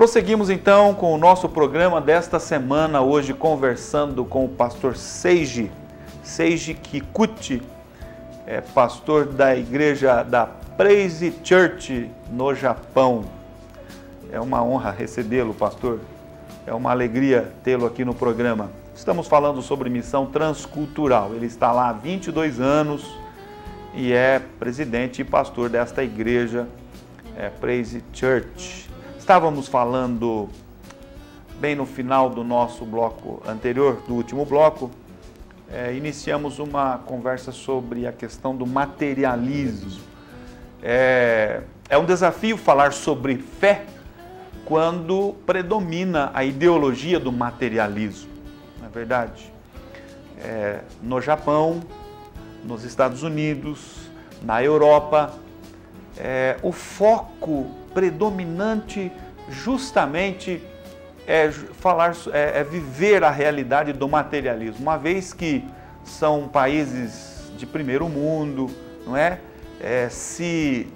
Prosseguimos então com o nosso programa desta semana, hoje conversando com o pastor Seiji Kikuchi, pastor da igreja da Praise Church no Japão. É uma honra recebê-lo, pastor. É uma alegria tê-lo aqui no programa. Estamos falando sobre missão transcultural. Ele está lá há 22 anos e é presidente e pastor desta igreja, Praise Church. Estávamos falando bem no final do nosso bloco anterior, do último bloco, iniciamos uma conversa sobre a questão do materialismo. É um desafio falar sobre fé quando predomina a ideologia do materialismo, não é verdade? No Japão, nos Estados Unidos, na Europa, o foco predominante justamente é viver a realidade do materialismo, uma vez que são países de primeiro mundo, não é? Se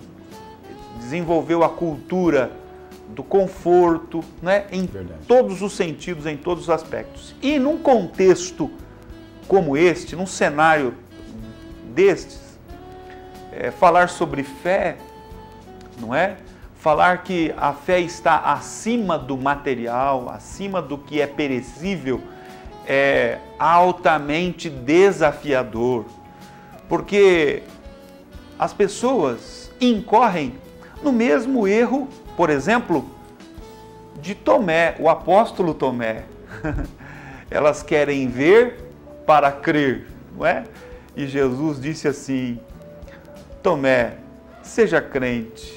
desenvolveu a cultura do conforto, né? Em todos os sentidos, em todos os aspectos. E num contexto como este, num cenário destes, falar sobre fé, não é? Falar que a fé está acima do material, acima do que é perecível, é altamente desafiador, porque as pessoas incorrem no mesmo erro, por exemplo, de Tomé, o apóstolo Tomé. Elas querem ver para crer, não é? E Jesus disse assim: Tomé, seja crente,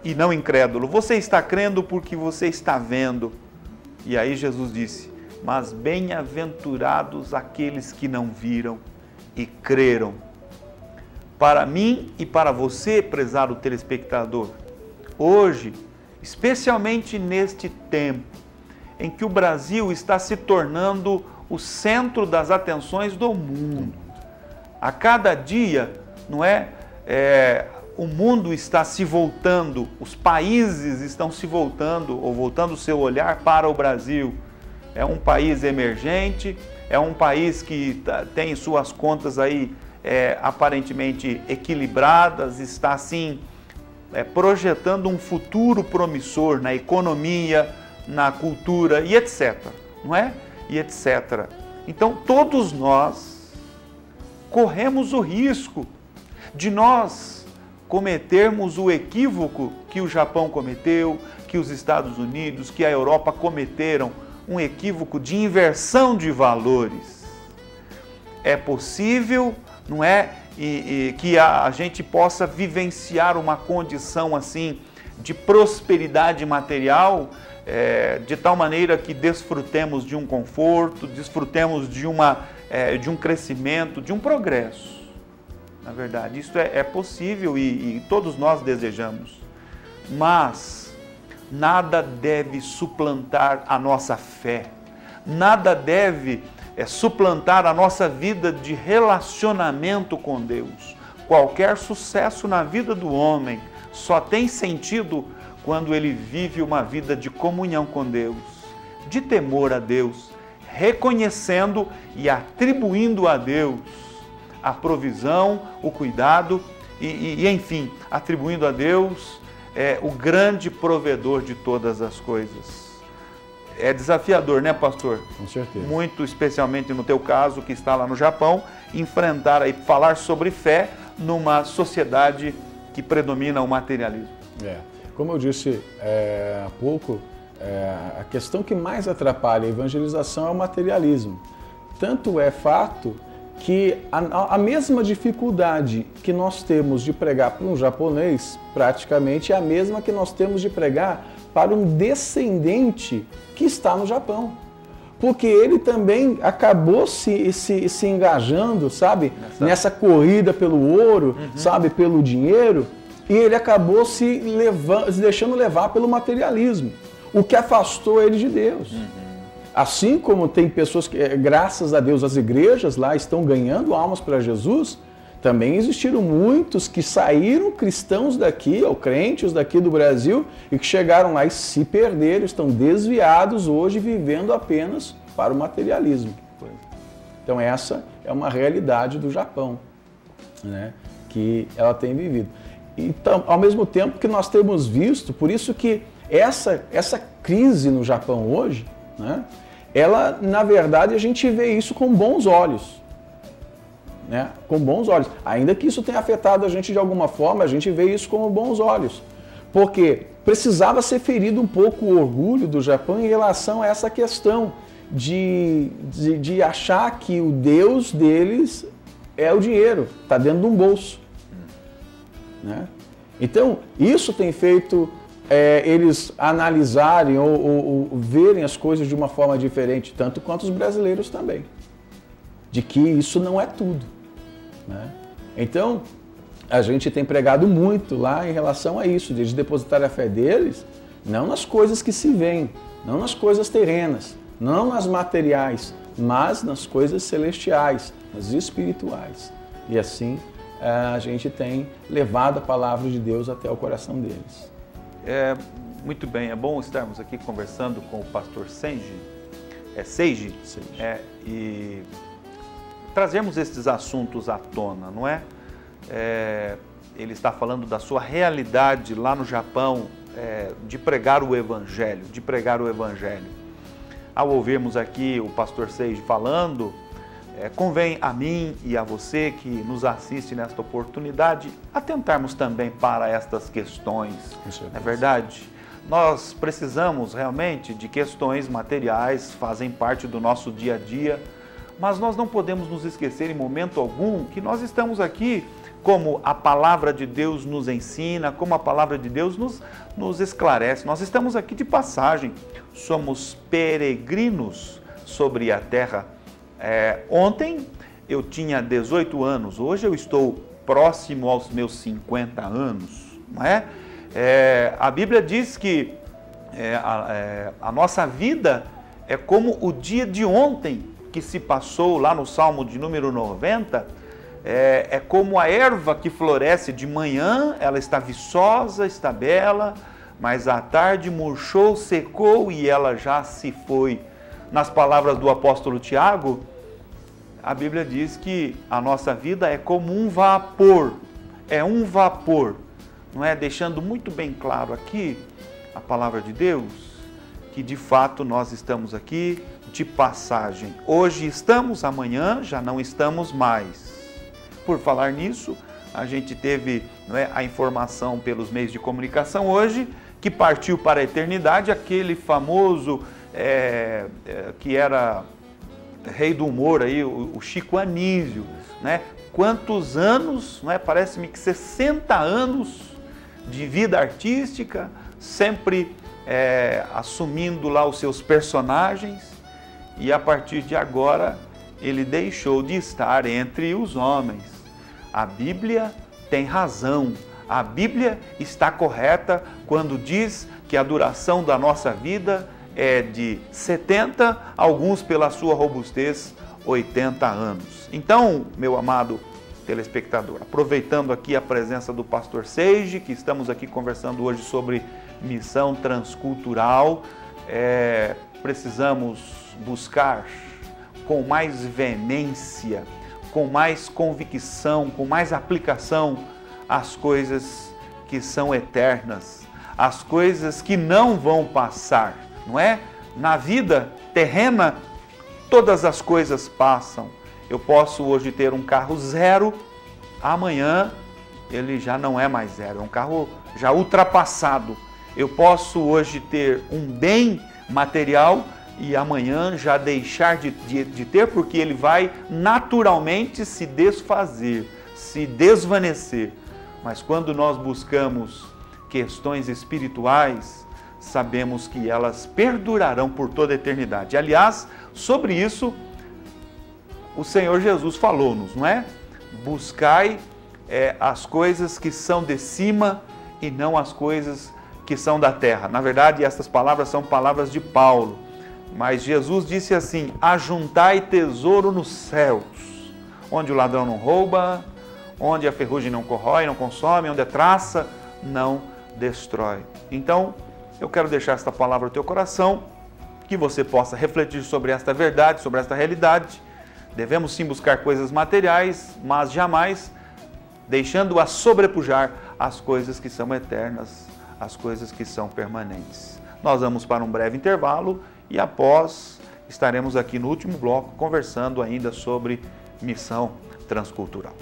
e não incrédulo, você está crendo porque você está vendo. E aí Jesus disse: mas bem-aventurados aqueles que não viram e creram. Para mim e para você, prezado telespectador, hoje, especialmente neste tempo em que o Brasil está se tornando o centro das atenções do mundo, a cada dia, não é? O mundo está se voltando, os países estão se voltando, ou voltando o seu olhar para o Brasil. É um país emergente, é um país que tem suas contas aí aparentemente equilibradas, está assim projetando um futuro promissor na economia, na cultura e etc. Não é? E etc. Então todos nós corremos o risco de nós cometermos o equívoco que o Japão cometeu, que os Estados Unidos, que a Europa cometeram, um equívoco de inversão de valores. É possível, não é, que a gente possa vivenciar uma condição assim de prosperidade material, de tal maneira que desfrutemos de um conforto, desfrutemos de um crescimento, de um progresso. Na verdade, isso é possível e todos nós desejamos. Mas nada deve suplantar a nossa fé. Nada deve suplantar a nossa vida de relacionamento com Deus. Qualquer sucesso na vida do homem só tem sentido quando ele vive uma vida de comunhão com Deus, de temor a Deus, reconhecendo e atribuindo a Deus a provisão, o cuidado e enfim, atribuindo a Deus o grande provedor de todas as coisas. É desafiador, né, pastor? Com certeza. Muito especialmente no teu caso, que está lá no Japão, enfrentar e falar sobre fé numa sociedade que predomina o materialismo. Como eu disse há pouco, a questão que mais atrapalha a evangelização é o materialismo. Tanto é fato que a mesma dificuldade que nós temos de pregar para um japonês, praticamente é a mesma que nós temos de pregar para um descendente que está no Japão. Porque ele também acabou se engajando, sabe, nessa corrida pelo ouro, sabe, pelo dinheiro, e ele acabou se deixando levar pelo materialismo, o que afastou ele de Deus. Assim como tem pessoas que, graças a Deus, as igrejas lá estão ganhando almas para Jesus, Também existiram muitos que saíram cristãos daqui, ou crentes daqui do Brasil, e que chegaram lá e se perderam, estão desviados hoje, vivendo apenas para o materialismo. Então essa é uma realidade do Japão, né, que ela tem vivido. Então, ao mesmo tempo que nós temos visto, por isso que essa crise no Japão hoje, né, ela, na verdade, a gente vê isso com bons olhos. Né, com bons olhos. Ainda que isso tenha afetado a gente de alguma forma, a gente vê isso com bons olhos. Porque precisava ser ferido um pouco o orgulho do Japão em relação a essa questão de achar que o Deus deles é o dinheiro, está dentro de um bolso. Né? Então, isso tem feito eles analisarem ou verem as coisas de uma forma diferente, tanto quanto os brasileiros também. De que isso não é tudo. Né? Então, a gente tem pregado muito lá em relação a isso, de depositar a fé deles, não nas coisas que se veem, não nas coisas terrenas, não nas materiais, mas nas coisas celestiais, nas espirituais. E assim a gente tem levado a palavra de Deus até o coração deles. Muito bem, é bom estarmos aqui conversando com o pastor Seiji. Seiji. E trazermos esses assuntos à tona, não é? Ele está falando da sua realidade lá no Japão, de pregar o Evangelho, Ao ouvirmos aqui o pastor Seiji falando, convém a mim e a você que nos assiste nesta oportunidade atentarmos também para estas questões, não é verdade? Nós precisamos realmente de questões materiais, fazem parte do nosso dia a dia, mas nós não podemos nos esquecer em momento algum que nós estamos aqui como a palavra de Deus nos ensina, como a palavra de Deus nos esclarece. Nós estamos aqui de passagem, somos peregrinos sobre a terra. Ontem eu tinha 18 anos, hoje eu estou próximo aos meus 50 anos, não é? A Bíblia diz que a nossa vida é como o dia de ontem, que se passou lá no Salmo de número 90, é como a erva que floresce de manhã, ela está viçosa, está bela, mas à tarde murchou, secou e ela já se foi. Nas palavras do apóstolo Tiago, a Bíblia diz que a nossa vida é como um vapor, não é? Deixando muito bem claro aqui a palavra de Deus, que de fato nós estamos aqui de passagem. Hoje estamos, amanhã já não estamos mais. Por falar nisso, a gente teve, não é, a informação pelos meios de comunicação hoje, que partiu para a eternidade aquele famoso que era rei do humor aí, o Chico Anísio, né? Quantos anos, não é? Parece-me que 60 anos de vida artística, sempre assumindo lá os seus personagens, e a partir de agora ele deixou de estar entre os homens. A Bíblia tem razão, a Bíblia está correta quando diz que a duração da nossa vida é de 70, alguns pela sua robustez, 80 anos. Então, meu amado telespectador, aproveitando aqui a presença do pastor Seiji, que estamos aqui conversando hoje sobre missão transcultural, precisamos buscar com mais veemência, com mais convicção, com mais aplicação as coisas que são eternas, as coisas que não vão passar, não é? Na vida terrena, todas as coisas passam. Eu posso hoje ter um carro zero, amanhã ele já não é mais zero, é um carro já ultrapassado. Eu posso hoje ter um bem material e amanhã já deixar de ter, porque ele vai naturalmente se desfazer, se desvanecer. Mas quando nós buscamos questões espirituais, sabemos que elas perdurarão por toda a eternidade. Aliás, sobre isso, o Senhor Jesus falou-nos, não é? Buscai as coisas que são de cima e não as coisas que são da terra. Na verdade, essas palavras são palavras de Paulo. Mas Jesus disse assim: ajuntai tesouro nos céus, onde o ladrão não rouba, onde a ferrugem não corrói, não consome, onde a traça não destrói. Então, eu quero deixar esta palavra no teu coração, que você possa refletir sobre esta verdade, sobre esta realidade. Devemos sim buscar coisas materiais, mas jamais deixando-a sobrepujar as coisas que são eternas, as coisas que são permanentes. Nós vamos para um breve intervalo e após estaremos aqui no último bloco conversando ainda sobre missão transcultural.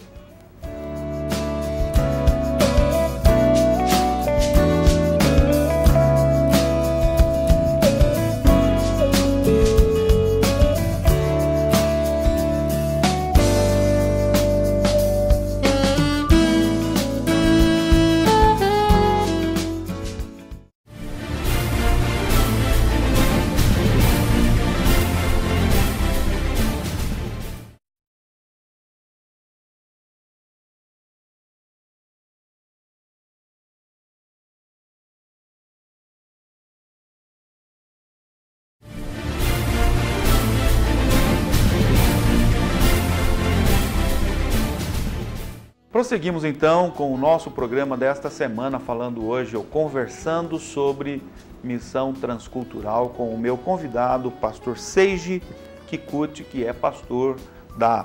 Prosseguimos então com o nosso programa desta semana, falando hoje, ou conversando sobre missão transcultural com o meu convidado, pastor Seiji Kikuchi, que é pastor da